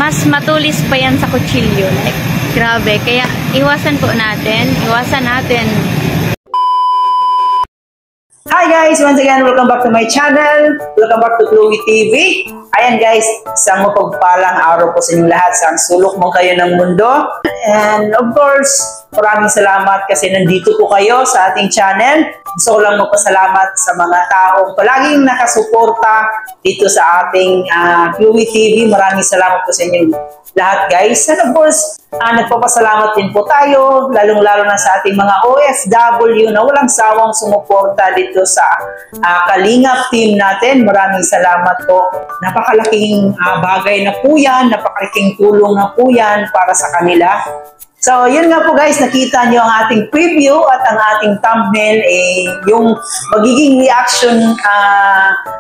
mas matulis pa yan sa kutsilyo. Like, grabe. Kaya iwasan po natin. Iwasan natin. Hi guys! Once again, welcome back to my channel. Welcome back to Chloe TV. Ayan guys, isang mapagpalang araw po sa inyong lahat. Sa sulok mong kayo ng mundo. And of course, maraming salamat kasi nandito po kayo sa ating channel. Gusto ko lang magpasalamat sa mga taong palaging nakasuporta dito sa ating Chloe TV. Maraming salamat po sa inyong lahat guys. And of course, nagpapasalamat din po tayo, lalong-lalo na sa ating mga OFW na walang sawang sumuporta dito sa Kalingap team natin. Maraming salamat po. Napakalaking bagay na po yan, napakalaking tulong na po yan para sa kanila. So, yun nga po guys, nakita nyo ang ating preview at ang ating thumbnail, yung magiging reaction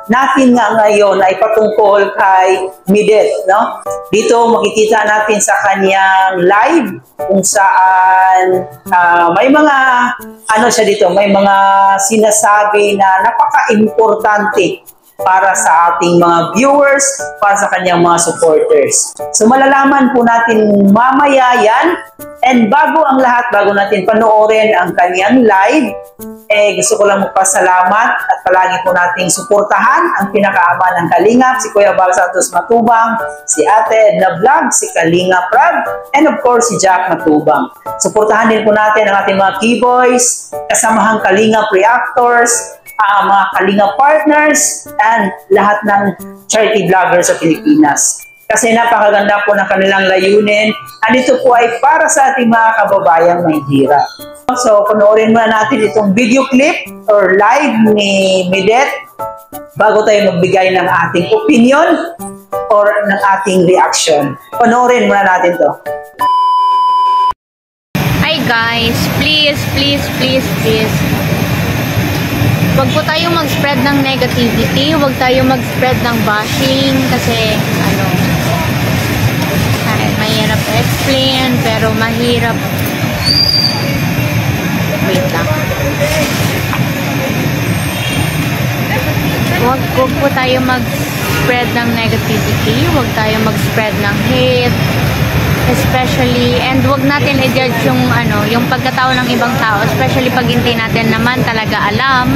natin nga ngayon ay patungkol kay Midet, no? Dito makikita natin sa kanyang live kung saan may mga, siya dito, may mga sinasabi na napaka-importante para sa ating mga viewers, para sa kanyang mga supporters. So malalaman po natin mamaya yan. And bago ang lahat, bago natin panoorin ang kanyang live, gusto ko lang magpasalamat at palagi po nating suportahan ang pinakaama ng Kalingap, si Kuya Bal Santos Matubang, si Ate Edna Vlog, si Kalingap Rab, and of course si Jack Matubang. Suportahan din po natin ang ating mga keyboys, kasamahang Kalingap Reactors, mga Kalingap partners, and lahat ng charity vloggers sa Pilipinas. Kasi napakaganda po ng kanilang layunin. Andito po ay para sa ating mga kababayang may hirap. So, panoorin muna natin itong video clip or live ni Midet bago tayo magbigay ng ating opinion or ng ating reaction. Panoorin muna natin to. Hi guys, please, please, please, please. Huwag po tayong mag-spread ng negativity, huwag tayong mag-spread ng bashing kasi mahirap explain pero mahirap. Wait lang. Huwag po tayong mag-spread ng negativity, huwag tayong mag-spread ng hate. Especially, and wag natin i-judge yung pagkatao ng ibang tao, especially pag hindi natin naman talaga alam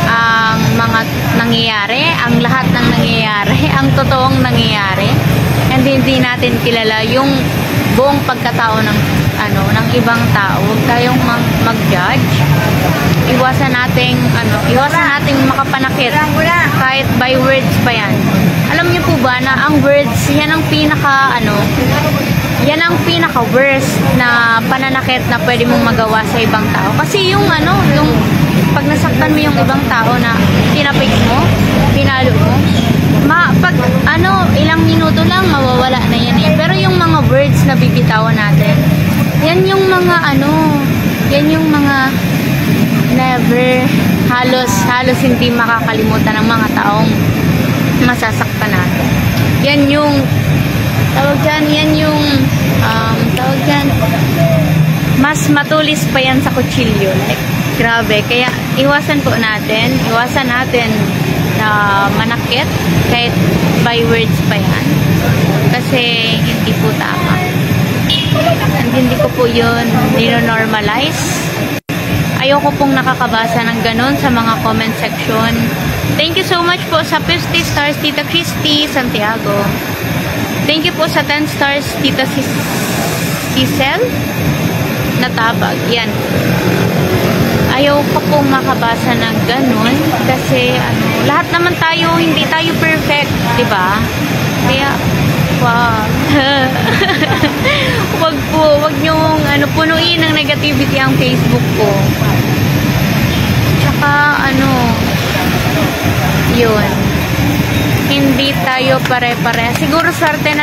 ang mga nangyayari, ang lahat ng nangyayari, ang totoong nangyayari, and hindi natin kilala yung buong pagkatao ng ibang tao. Wag tayong mag-judge. Iwasan nating makapanakit kahit by words pa yan. Alam niyo po ba na ang words, yan ang pinaka-worst na pananakit na pwede mong magawa sa ibang tao. Kasi yung pag nasaktan mo yung ibang tao na tinapik mo, pinalo mo, pag ilang minuto lang mawawala na yan eh. Pero yung mga words na bibitawan natin, yan yung mga never, halos hindi makakalimutan ng mga taong masasaktan natin. Yan yung mas matulis pa yan sa kutsilyo. Like, grabe. Kaya iwasan natin na manakit kahit by words pa yan. Kasi hindi po tama. And hindi ko po yun nino-normalize. Ayoko pong nakakabasa ng ganun sa mga comment section. Thank you so much po sa 50 stars, Tita Christy Santiago. Thank you po sa 10 stars, Tita Cicel Natabag. Yan. Ayaw ko pong makabasa ng ganun kasi lahat naman tayo, hindi tayo perfect, di ba? Kaya, wag niyong punuin ng negativity ang Facebook ko. Tsaka, yun. Hindi tayo pare-pare. Siguro swerte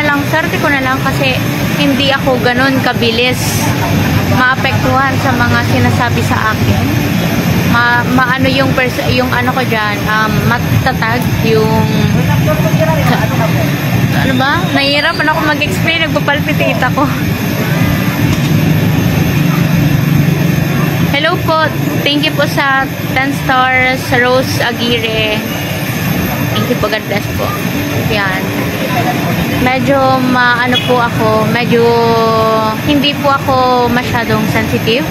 ko na lang kasi hindi ako ganun kabilis maapektuhan sa mga sinasabi sa akin. Ko dyan, matatag yung nahihirapan ako mag-explain, nagpapalpitate ako. Hello po, thank you po sa 10 stars, Rose Aguirre. Thank you po, God bless po. Yan. medyo ano po ako, medyo hindi po ako masyadong sensitive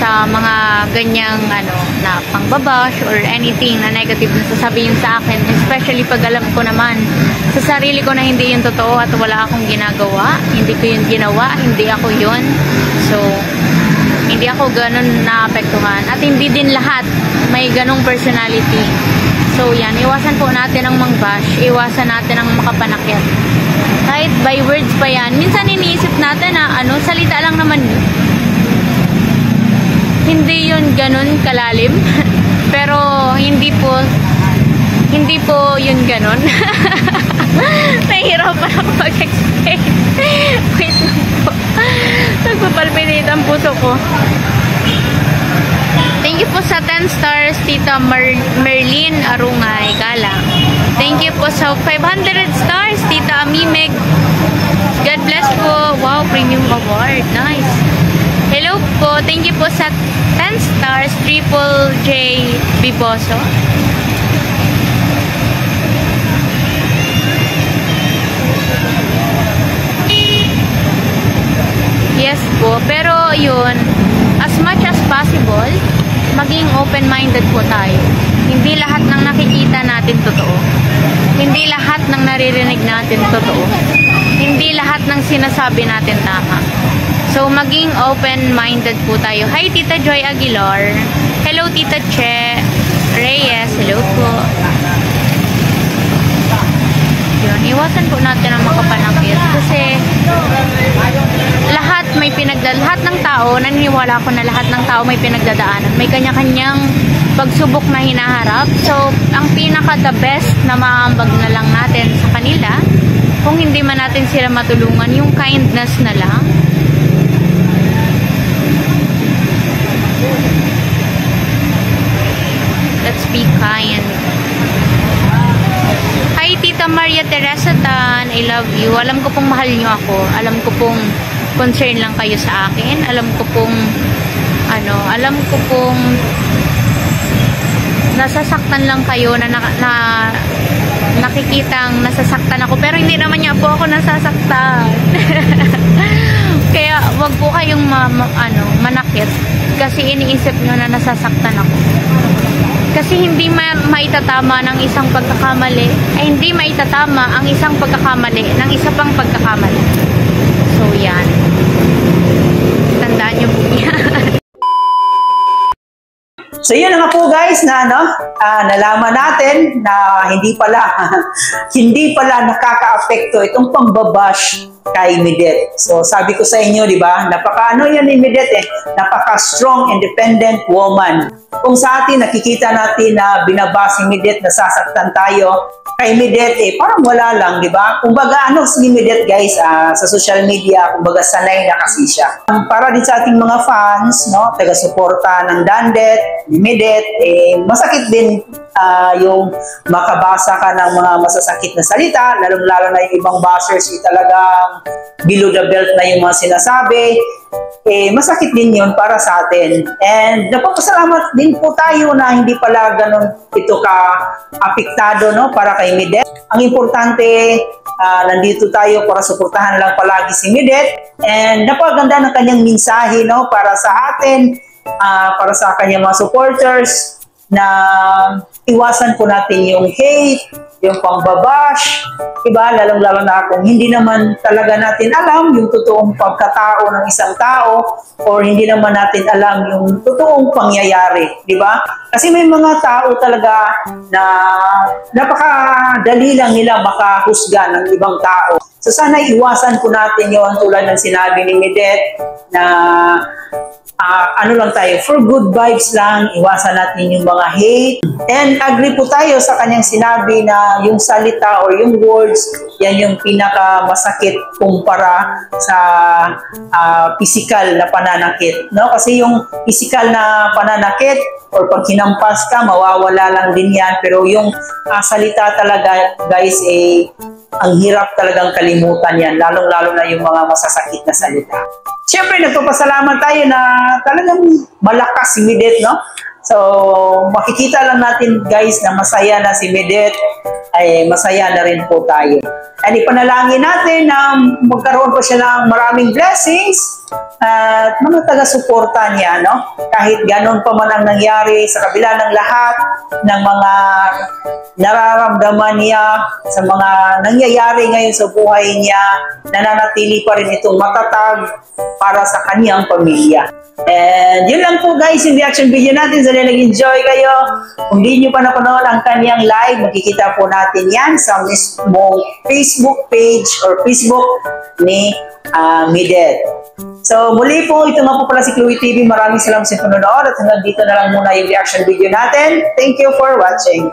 sa mga ganyang ano na pangbabash or anything na negative na sasabihin sa akin, especially pag alam ko naman sa sarili ko na hindi yun totoo at wala akong ginagawa, hindi ko yun ginawa, hindi ako yun. So hindi ako ganun naapektuhan at hindi din lahat may ganung personality. So yan, iwasan po natin ang mangbash, iwasan natin ang makapanakit. Kahit by words pa yan, minsan iniisip natin na ano, salita lang naman yun. Hindi yun ganun kalalim. Pero hindi po yun ganun. Nahihirapan ako mag-explain. Wait lang po. Nagpapalpitate ang puso ko. Thank you po sa 10 stars, Tita Merlin Arungay Galang. Thank you po sa 500 stars, Tita Amimeg. God bless po. Wow, premium award. Nice. Hello po. Thank you po sa 10 stars, Triple J Biboso. Yes po. Pero yun, as much as possible, maging open-minded po tayo. Hindi lahat ng nakikita natin totoo. Hindi lahat ng naririnig natin totoo. Hindi lahat ng sinasabi natin tama. So, maging open-minded po tayo. Hi, Tita Joy Aguilar. Hello, Tita Che Reyes. Hello po. Yun, iwasan po natin ang makapanakit. Kasi, lahat ng tao, naniniwala ko na lahat ng tao may pinagdadaanan. May kanya-kanyang pagsubok na hinaharap. So, ang pinaka-the best na maambag na lang natin sa kanila, kung hindi man natin sila matulungan, yung kindness na lang. Let's be kind. Hi, Tita Maria Teresa Tan. I love you. Alam ko pong mahal niyo ako. Alam ko pong concern lang kayo sa akin. Alam ko pong nasasaktan lang kayo na nakikitang nasasaktan ako. Pero hindi naman niya po ako nasasaktan. Kaya wag po kayong manakit. Kasi iniisip nyo na nasasaktan ako. Kasi hindi maitatama ng isang pagkakamali, ay hindi maitatama ang isang pagkakamali ng isa pang pagkakamali. So, yan. Tandaan nyo po yan. So yun na nga po guys na nalaman natin na hindi pala nakaka-apekto itong pangbabash kay Midet. So sabi ko sa inyo, di ba, yan ni Midet napaka-strong, independent woman. Kung sa atin nakikita natin na binabas si Midet, nasasaktan tayo, kay Midet parang wala lang, di ba? Kumbaga si Midet guys sa social media, kumbaga sanay na kasi siya. Para din sa ating mga fans, taga-suporta ng Dandet, ni Midet, masakit din yung makabasa ka ng mga masasakit na salita, lalong-lalo na yung ibang bashers talagang below the belt na yung mga sinasabi. Masakit din yun para sa atin. And napapasalamat din po tayo na hindi pala ganun ito ka-apektado para kay Midet. Ang importante, nandito tayo para suportahan lang palagi si Midet. And napaganda ng kanyang mensahe para sa atin, para sa kanyang mga supporters, na iwasan po natin yung hate, yung pangbabash, diba? Lalong-lalo na kung hindi naman talaga natin alam yung totoong pagkatao ng isang tao or hindi naman natin alam yung totoong pangyayari, diba? Kasi may mga tao talaga na napakadali lang nila makahusga ng ibang tao. So sana iwasan po natin yon tulad ng sinabi ni Midet na lang tayo, for good vibes lang, iwasan natin yung mga hate. And agree po tayo sa kanyang sinabi na yung salita or yung words, yan yung pinakamasakit kumpara sa physical na pananakit. Kasi yung physical na pananakit or pag hinampas ka, mawawala lang din yan. Pero yung salita talaga, guys, ang hirap talagang kalimutan yan, lalong-lalo na yung mga masasakit na salita. Siyempre, nagpapasalamat tayo na talagang malakas si Midet, So, makikita lang natin, guys, na masaya na si Midet, ay masaya na rin po tayo. And ipanalangin natin na magkaroon po siya ng maraming blessings at mga taga-suporta niya, no? Kahit ganun pa man ang nangyari sa kabila ng lahat ng mga nararamdaman niya, sa mga nangyayari ngayon sa buhay niya, nananatili pa rin itong matatag para sa kanyang pamilya. And yun lang po guys yung reaction video natin. Sana nag-enjoy kayo. Kung di nyo pa napanood ang kanyang live, makikita po natin yan sa mismong Facebook page or Facebook ni Midel. So muli po, ito nga po pala si Chloe TV. Maraming salamat sa panonood at hanggang dito na lang muna yung reaction video natin. Thank you for watching.